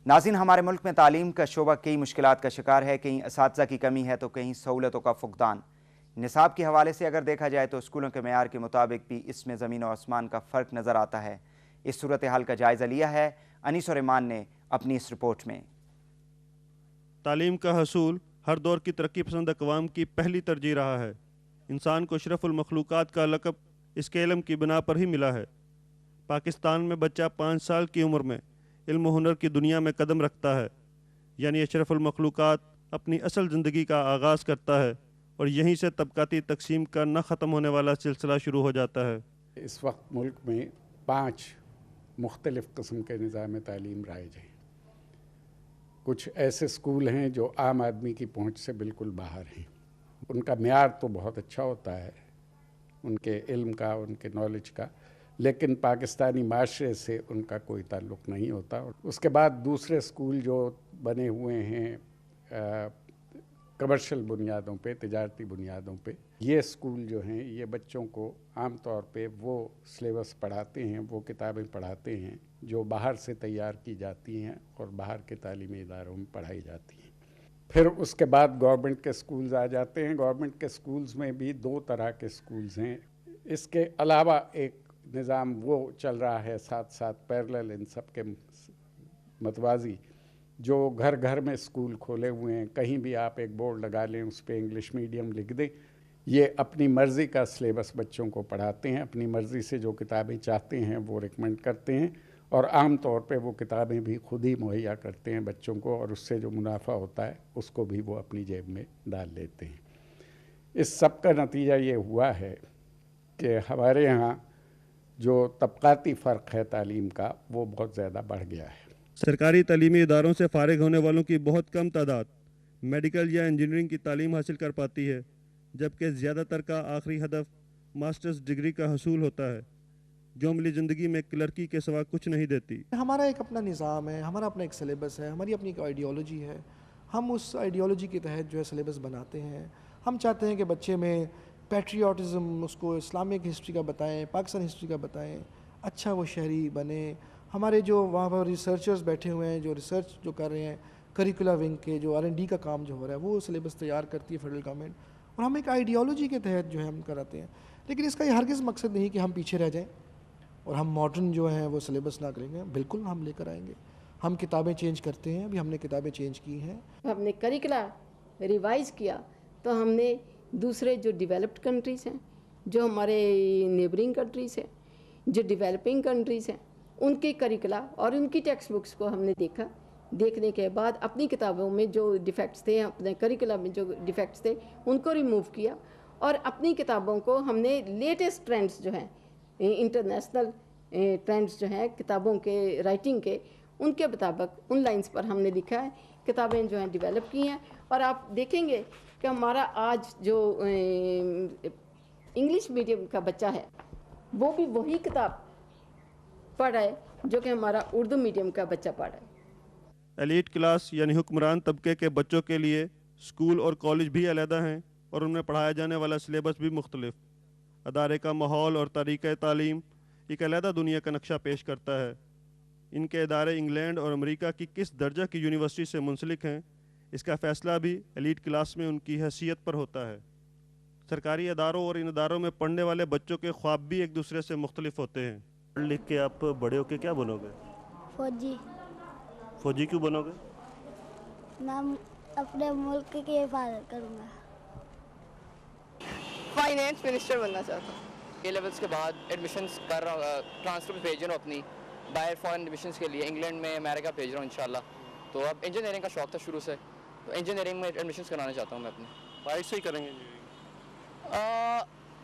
ناظرین، ہمارے ملک میں تعلیم کا شعبہ کئی مشکلات کا شکار ہے، کہیں اساتذہ کی کمی ہے تو کہیں سہولتوں کا فقدان۔ نصاب کے حوالے سے اگر دیکھا جائے تو اسکولوں کے معیار کے مطابق بھی اس میں زمین و آسمان کا فرق نظر آتا ہے۔ اس صورتحال کا جائزہ لیا ہے انیس اور ایمان نے اپنی اس رپورٹ میں۔ تعلیم کا حصول ہر دور کی ترقی پسند اقوام کی پہلی ترجیح رہا ہے۔ انسان کو اشرف المخلوقات کا لقب اس کے علم کی بنا پر ہی ملا ہے۔ پاکستان میں بچہ 5 سال کی عمر میں علم و ہنر کی دنیا میں قدم رکھتا ہے، یعنی اشرف المخلوقات اپنی اصل زندگی کا آغاز کرتا ہے اور یہیں سے طبقاتی تقسیم کا نہ ختم ہونے والا سلسلہ شروع ہو جاتا ہے۔ اس وقت ملک میں 5 مختلف قسم کے نظام تعلیم رائج ہیں۔ کچھ ایسے اسکول ہیں جو عام آدمی کی پہنچ سے بالکل باہر ہیں۔ ان کا معیار تو بہت اچھا ہوتا ہے، ان کے علم کا، ان کے نالج کا، لیکن پاکستانی معاشرے سے ان کا کوئی تعلق نہیں ہوتا۔ اس کے بعد دوسرے اسکول جو بنے ہوئے ہیں کمرشل بنیادوں پہ، تجارتی بنیادوں پہ، یہ اسکول جو ہیں یہ بچوں کو عام طور پہ وہ سلیبس پڑھاتے ہیں، وہ کتابیں پڑھاتے ہیں جو باہر سے تیار کی جاتی ہیں اور باہر کے تعلیمی اداروں میں پڑھائی جاتی ہیں۔ پھر اس کے بعد گورنمنٹ کے اسکولز آ جاتے ہیں۔ گورنمنٹ کے اسکولز میں بھی 2 طرح کے اسکولز ہیں۔ اس کے علاوہ ایک نظام وہ چل رہا ہے ساتھ ساتھ پیرلل ان سب کے متوازی، جو گھر گھر میں اسکول کھولے ہوئے ہیں۔ کہیں بھی آپ ایک بورڈ لگا لیں، اس پہ انگلش میڈیم لکھ دیں۔ یہ اپنی مرضی کا سلیبس بچوں کو پڑھاتے ہیں، اپنی مرضی سے جو کتابیں چاہتے ہیں وہ ریکمنڈ کرتے ہیں، اور عام طور پہ وہ کتابیں بھی خود ہی مہیا کرتے ہیں بچوں کو، اور اس سے جو منافع ہوتا ہے اس کو بھی وہ اپنی جیب میں ڈال لیتے ہیں۔ اس سب کا نتیجہ یہ ہوا ہے کہ ہمارے یہاں جو طبقاتی فرق ہے تعلیم کا وہ بہت زیادہ بڑھ گیا ہے۔ سرکاری تعلیمی اداروں سے فارغ ہونے والوں کی بہت کم تعداد میڈیکل یا انجینئرنگ کی تعلیم حاصل کر پاتی ہے، جبکہ زیادہ تر کا آخری ہدف ماسٹرز ڈگری کا حصول ہوتا ہے، جو عملی زندگی میں کلرکی کے سوا کچھ نہیں دیتی۔ ہمارا ایک اپنا نظام ہے، ہمارا اپنا ایک سلیبس ہے، ہماری اپنی ایک آئیڈیالوجی ہے۔ ہم اس آئیڈیالوجی کے تحت جو ہے سلیبس بناتے ہیں۔ ہم چاہتے ہیں کہ بچے میں پیٹریوٹزم، اس کو اسلامک ہسٹری کا بتائیں، پاکستان ہسٹری کا بتائیں، اچھا وہ شہری بنے۔ ہمارے جو وہاں پر ریسرچرز بیٹھے ہوئے ہیں، جو ریسرچ جو کر رہے ہیں کریکولا ونگ کے، جو R&D کا کام جو ہو رہا ہے، وہ سلیبس تیار کرتی ہے فیڈرل گورنمنٹ، اور ہم ایک آئیڈیالوجی کے تحت جو ہے ہم کراتے ہیں۔ لیکن اس کا یہ ہرگز مقصد نہیں کہ ہم پیچھے رہ جائیں اور ہم ماڈرن جو ہیں وہ سلیبس نہ کریں گے۔ بالکل ہم لے کر آئیں گے۔ ہم کتابیں چینج کرتے ہیں، ابھی ہم نے کتابیں چینج کی ہیں۔ ہم نے کریکولا ریوائز کیا تو ہم نے دوسرے جو ڈیولپڈ کنٹریز ہیں، جو ہمارے نیبرنگ کنٹریز ہیں، جو ڈیولپنگ کنٹریز ہیں، ان کے کریکولا اور ان کی ٹیکسٹ بکس کو ہم نے دیکھا۔ دیکھنے کے بعد اپنی کتابوں میں جو ڈیفیکٹس تھے، اپنے کریکولا میں جو ڈیفیکٹس تھے ان کو ریموو کیا، اور اپنی کتابوں کو ہم نے لیٹسٹ ٹرینڈز جو ہیں، انٹرنیشنل ٹرینڈز جو ہیں کتابوں کے رائٹنگ کے، ان کے مطابق ان لائنز پر ہم نے لکھا ہے، کتابیں جو ہیں ڈیولپ کی ہیں۔ اور آپ دیکھیں گے کہ ہمارا آج جو انگلش میڈیم کا بچہ ہے وہ بھی وہی کتاب پڑھ رہا ہے جو کہ ہمارا اردو میڈیم کا بچہ پڑھ رہا ہے۔ ایلیٹ کلاس یعنی حکمران طبقے کے بچوں کے لیے اسکول اور کالج بھی علیحدہ ہیں، اور ان میں پڑھایا جانے والا سلیبس بھی مختلف۔ ادارے کا ماحول اور طریقہ تعلیم ایک علیحدہ دنیا کا نقشہ پیش کرتا ہے۔ ان کے ادارے انگلینڈ اور امریکہ کی کس درجہ کی یونیورسٹی سے منسلک ہیں، اس کا فیصلہ بھی ایلیٹ کلاس میں ان کی حیثیت پر ہوتا ہے۔ سرکاری اداروں اور ان اداروں میں پڑھنے والے بچوں کے خواب بھی ایک دوسرے سے مختلف ہوتے ہیں۔ پڑھ لکھ کے آپ بڑے ہو کے کیا بنو گے؟ فوجی۔ فوجی کیوں بنو گے؟ میں اپنے ملک کی حفاظت کروں گا۔ فائنینس منسٹر بننا چاہتا ہوں۔ اے لیولس کے بعد ایڈمیشنز کر رہا ہوں، ٹرانسکرپٹ بھیج رہا ہوں اپنی باہر فارن ایڈمیشنز کے لیے، انگلینڈ میں، امریکہ بھیج رہا ہوں انشاءاللہ۔ تو اب انجینئرنگ کا شوق تھا شروع سے، تو انجینئرنگ میں ایڈمیشنز کرانا چاہتا ہوں میں اپنی۔ باہر سے ہی کریں گے؟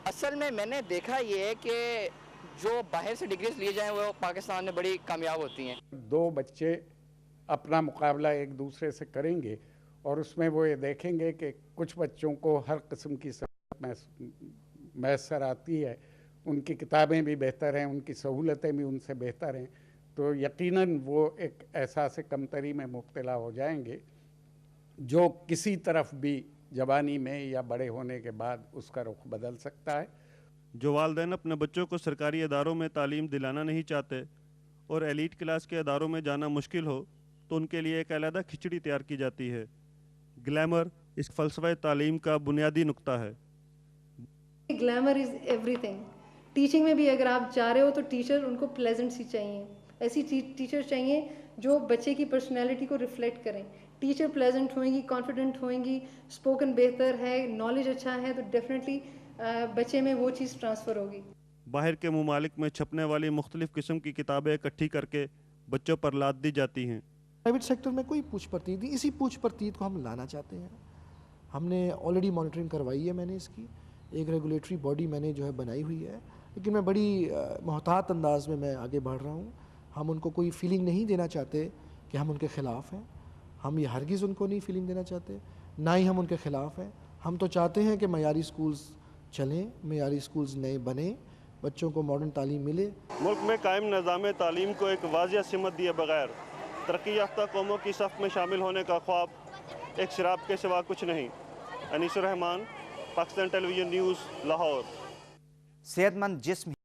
اصل میں نے دیکھا یہ ہے کہ جو باہر سے ڈگریز لیے جائیں وہ پاکستان میں بڑی کامیاب ہوتی ہیں۔ 2 بچے اپنا مقابلہ ایک دوسرے سے کریں گے، اور اس میں وہ یہ دیکھیں گے کہ کچھ بچوں کو ہر قسم کی میسر آتی ہے، ان کی کتابیں بھی بہتر ہیں، ان کی سہولتیں بھی ان سے بہتر ہیں، تو یقیناً وہ ایک احساس کمتری میں مبتلا ہو جائیں گے، جو کسی طرف بھی جوانی میں یا بڑے ہونے کے بعد اس کا رخ بدل سکتا ہے۔ جو والدین اپنے بچوں کو سرکاری اداروں میں تعلیم دلانا نہیں چاہتے اور ایلیٹ کلاس کے اداروں میں جانا مشکل ہو، تو ان کے لیے ایک علیحدہ کھچڑی تیار کی جاتی ہے۔ گلیمر اس فلسفہ تعلیم کا بنیادی نقطہ ہے۔ Glamour is every thing. Teaching میں بھی اگر آپ چاہ رہے ہو تو ٹیچر ان کو پلیزنٹ سی چاہیے، ایسی ٹیچر چاہیے جو بچے کی پرسنالٹی کو ریفلیکٹ کریں۔ ٹیچر پلیزنٹ ہوئیں گی، کانفیڈنٹ ہوئیں گی، اسپوکن بہتر ہے، نالج اچھا ہے، تو ڈیفینیٹلی بچے میں وہ چیز ٹرانسفر ہوگی۔ باہر کے ممالک میں چھپنے والی مختلف قسم کی کتابیں اکٹھی کر کے بچوں پر لاد دی جاتی ہیں۔ پرائیویٹ سیکٹر میں کوئی پوچھ پرتیت نہیں، اسی پوچھ پرتیت کو ہم لانا چاہتے ہیں۔ ہم نے آلریڈی مانیٹرنگ کروائی ہے، میں نے اس کی ایک ریگولیٹری باڈی میں نے جو ہے بنائی ہوئی ہے، لیکن میں بڑی محتاط انداز میں آگے بڑھ رہا ہوں۔ ہم ان کو کوئی فیلنگ نہیں دینا چاہتے کہ ہم ان کے خلاف ہیں، ہم یہ ہرگز ان کو نہیں فیلنگ دینا چاہتے، نہ ہی ہم ان کے خلاف ہیں۔ ہم تو چاہتے ہیں کہ معیاری سکولز چلیں، معیاری سکولز نئے بنیں، بچوں کو ماڈرن تعلیم ملے۔ ملک میں قائم نظام تعلیم کو ایک واضح سمت دیے بغیر ترقی یافتہ قوموں کی صف میں شامل ہونے کا خواب ایک شراب کے سوا کچھ نہیں۔ انیس الرحمان، پاکستان ٹیلی ویژن نیوز، لاہور۔ صحت مند جسم